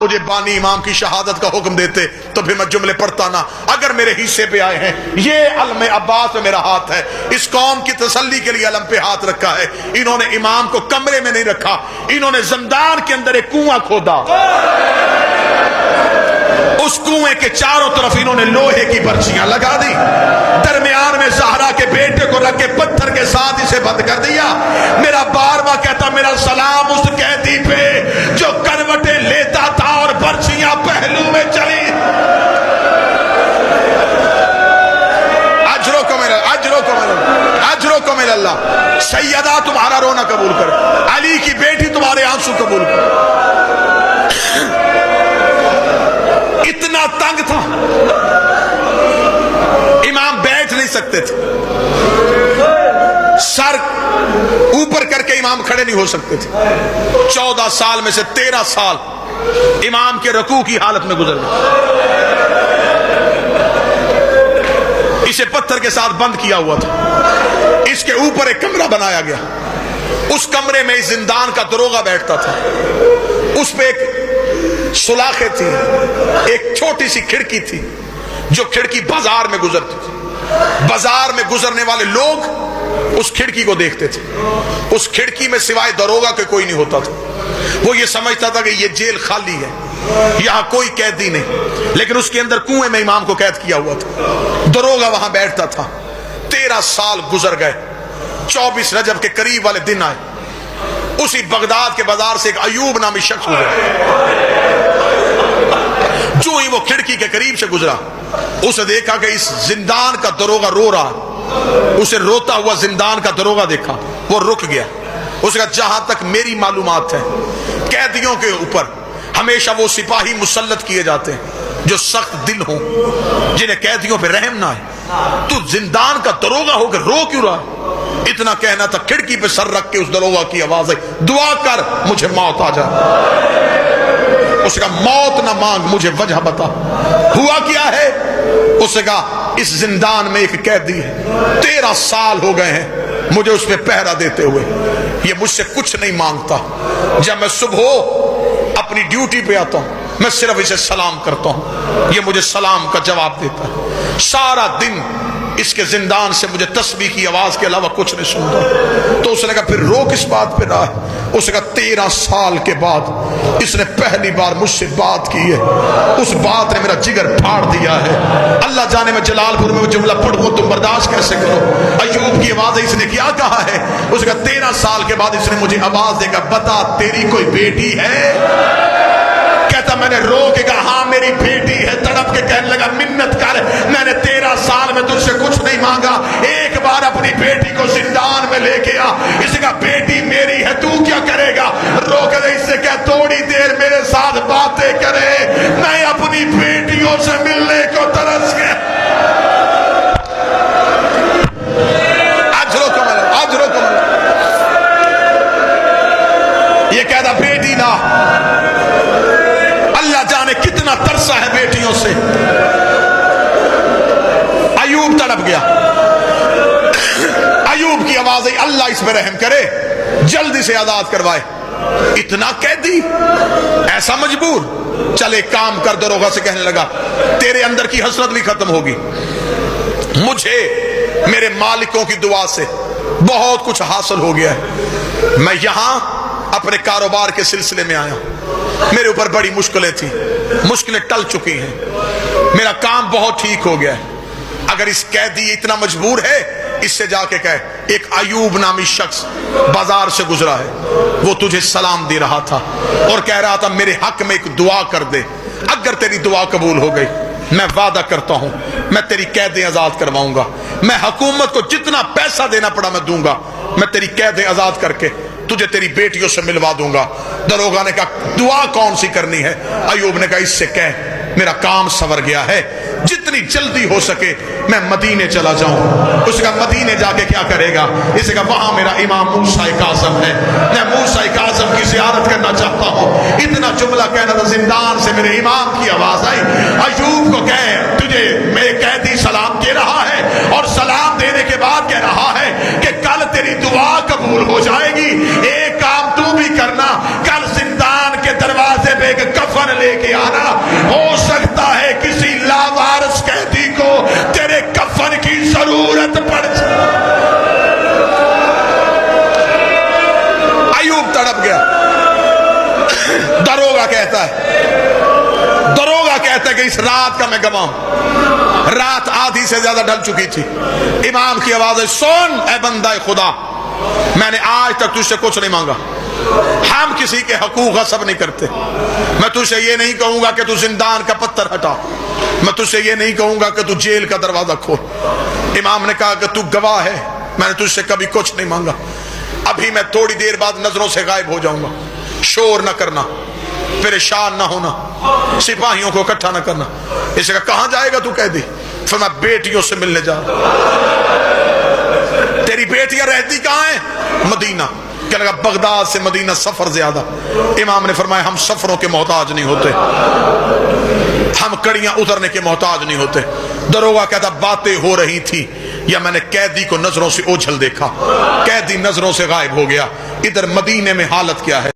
مجھے بانی امام کی شہادت کا حکم دیتے تو پھر میں جملے پڑھتا نہ. اگر میرے حصے پہ آئے ہیں، یہ علم عباس میں میرا ہاتھ ہے، اس قوم کی تسلی کے لیے علم پہ ہاتھ رکھا ہے. انہوں نے امام کو کمرے میں نہیں رکھا، انہوں نے زندان کے اندر ایک کنواں کھودا، اس کنویں کے چاروں طرف انہوں نے لوہے کی برچیاں لگا دی، درمیان میں زہرا کے بیٹے کو رکھ کے پتھر کے ساتھ اسے بند کر دیا. میرا بارواں کہتا میرا سلام اس قیدی پہ جو کروٹیں لیتا تھا اور برچیاں پہلو میں چلی. اجرکم من اللہ. سیدہ تمہارا رونا قبول کر، علی کی بیٹی تمہارے آنسو قبول کر. اتنا تنگ تھا، امام بیٹھ نہیں سکتے تھے، سر اوپر کر کے امام کھڑے نہیں ہو سکتے تھے. 14 سال میں سے 13 سال امام کے رکوع کی حالت میں گزر گئے. اسے پتھر کے ساتھ بند کیا ہوا تھا، اس کے اوپر ایک کمرہ بنایا گیا، اس کمرے میں اس زندان کا دروغہ بیٹھتا تھا. اس پہ ایک سلاخیں تھی، ایک چھوٹی سی کھڑکی تھی جو کھڑکی بازار میں گزرتی تھی. بازار میں گزرنے والے لوگ اس کھڑکی کو دیکھتے تھے. اس کھڑکی میں سوائے دروغہ کے کوئی نہیں ہوتا تھا. وہ یہ سمجھتا تھا کہ یہ جیل خالی ہے، یہاں کوئی قیدی نہیں، لیکن اس کے اندر کنویں میں امام کو قید کیا ہوا تھا. دروغہ وہاں بیٹھتا تھا. 13 سال گزر گئے. 24 رجب کے قریب والے دن آئے. اسی بغداد کے بازار سے ایک ایوب نامی شخص گزرا. جو ہی وہ کھڑکی کے قریب سے گزرا، اسے دیکھا کہ اس زندان کا دروغہ رو رہا ہے. اسے روتا ہوا زندان کا دروغہ دیکھا، وہ رک گیا. اس کا جہاں تک میری معلومات ہے، قیدیوں کے اوپر ہمیشہ وہ سپاہی مسلط کیے جاتے ہیں جو سخت دل ہوں، جنہیں قیدیوں پہ رحم نہ ہے. تو زندان کا دروغہ ہو کے رو کیوں رہا ہے؟ اتنا کہنا تھا. کھڑکی پہ سر رکھ کے اس دروغہ کی آواز آئی، دعا کر مجھے موت آ جائے. اس کا موت نہ مانگ، مجھے وجہ بتا. ہوا کیا ہے؟ اس نے کہا اس زندان میں ایک قیدی ہے، 13 سال ہو گئے ہیں مجھے اس پہ پہرا دیتے ہوئے، یہ مجھ سے کچھ نہیں مانگتا. جب میں صبح اپنی ڈیوٹی پہ آتا ہوں میں صرف اسے سلام کرتا ہوں، یہ مجھے سلام کا جواب دیتا ہے. سارا دن اس کے زندان سے مجھے تسبیح کی آواز کے علاوہ کچھ نہیں سنتا. تو اس نے کہا پھر رو کس بات پہ رہا ہے؟ اس نے کہا 13 سال کے بعد اس نے پہلی بار مجھ سے بات کی ہے، اس بات نے میرا جگر پھاڑ دیا ہے. اللہ جانے میں جلال پور میں وہ جملہ پڑھوں تم برداشت کیسے کرو. ایوب کی آواز ہے، اس نے کیا کہا ہے؟ اس نے کہا 13 سال کے بعد اس نے مجھے آواز دے کر بتا تیری کوئی بیٹی ہے؟ کہتا میں نے رو کے کہا ہاں میری بیٹی ہے. تڑپ کے کہنے لگا منت کر، میں نے 13 سال میں تجھ سے کچھ نہیں مانگا، ایک بار اپنی بیٹی کو زندان میں لے کے آ. اس نے کہا بیٹی میری ہے، تو کیا کرے گا؟ رو کے اس سے کہا تھوڑی دیر میرے ساتھ باتیں کرے، میں اپنی بیٹیوں سے ملنے کو ترس گیا. یہ کہتا بیٹی لا. اللہ جانے کتنا ترسا ہے بیٹیوں سے. ایوب تڑپ گیا. ایوب کی آواز ہے اللہ اس پہ رحم کرے، جلدی سے آزاد کروائے. اتنا قیدی ایسا مجبور. چلے کام کر. دروغہ سے کہنے لگا تیرے اندر کی حسرت بھی ختم ہوگی، مجھے میرے مالکوں کی دعا سے بہت کچھ حاصل ہو گیا ہے. میں یہاں اپنے کاروبار کے سلسلے میں آیا ہوں، میرے اوپر بڑی مشکلیں تھیں، مشکلیں ٹل چکی ہیں، میرا کام بہت ٹھیک ہو گیا ہے. اگر اس قیدی اتنا مجبور ہے، اس سے جا کے کہے ایک ایوب نامی شخص بازار سے گزرا ہے، وہ تجھے سلام دے رہا تھا اور کہہ رہا تھا میرے حق میں ایک دعا کر دے. اگر تیری دعا قبول ہو گئی میں وعدہ کرتا ہوں میں تیری قیدیں آزاد کرواؤں گا، میں حکومت کو جتنا پیسہ دینا پڑا میں دوں گا، میں تیری قیدیں آزاد کر کے تجھے تیری بیٹیوں سے ملوا دوں گا. دروغہ نے کہا دعا کون سی کرنی ہے؟ ایوب نے کہا اس سے کہہ میرا کام سنور گیا ہے، جتنی جلدی ہو سکے میں مدینے چلا جاؤں. اس کا مدینے جا کے کیا کرے گا؟ اسے کہا وہاں میرا امام موسیٰ کاظم ہے، میں موسیٰ کاظم کی زیارت کرنا چاہتا ہوں. اتنا جملہ کہنا تھا، زندان سے میرے امام کی آواز آئی ایوب کو کہہ تجھے میرے قیدی سلام دے رہا ہے، اور سلام دینے کے بعد کہہ رہا ہے کہ کل تیری دعا قبول ہو جائے گی. ایک کام تو بھی کرنا، کل زندان کے دروازے پہ ایک کفن لے کے آنا، ہو سکتا ہے کسی لاوارث قیدی کو تیرے کفن کی ضرورت پڑ جائے۔ ایوب تڑپ گیا۔ دروگا کہتا ہے کہ اس رات کا میں گواہ ہوں، رات آدھی سے زیادہ ڈھل چکی تھی۔ امام کی آواز ہے، سن اے بندہ خدا، میں نے آج تک تجھ سے کچھ نہیں مانگا، ہم کسی کے حقوق غصب نہیں کرتے، میں تجھ سے یہ نہیں کہوں گا کہ تو زندان کا پتھر ہٹا، میں تجھ سے یہ نہیں کہوں گا کہ تو جیل کا دروازہ کھول۔ امام نے کہا کہ تو گواہ ہے، میں نے تجھ سے کبھی کچھ نہیں مانگا، ابھی میں تھوڑی دیر بعد نظروں سے غائب ہو جاؤں گا، شور نہ کرنا، پریشان نہ ہونا، سپاہیوں کو اکٹھا نہ کرنا۔ اس نے کہا کہاں جائے گا تو قیدی؟ فرمایا بیٹیوں سے ملنے جا رہا۔ تیری بیٹیاں رہتی کہاں ہیں؟ مدینہ۔ کہنے لگا بغداد سے مدینہ سفر زیادہ۔ امام نے فرمایا ہم سفروں کے محتاج نہیں ہوتے، ہم کڑیاں اترنے کے محتاج نہیں ہوتے۔ دروگا کہتا باتیں ہو رہی تھی یا میں نے قیدی کو نظروں سے اوجھل دیکھا، قیدی نظروں سے غائب ہو گیا۔ ادھر مدینے میں حالت کیا ہے؟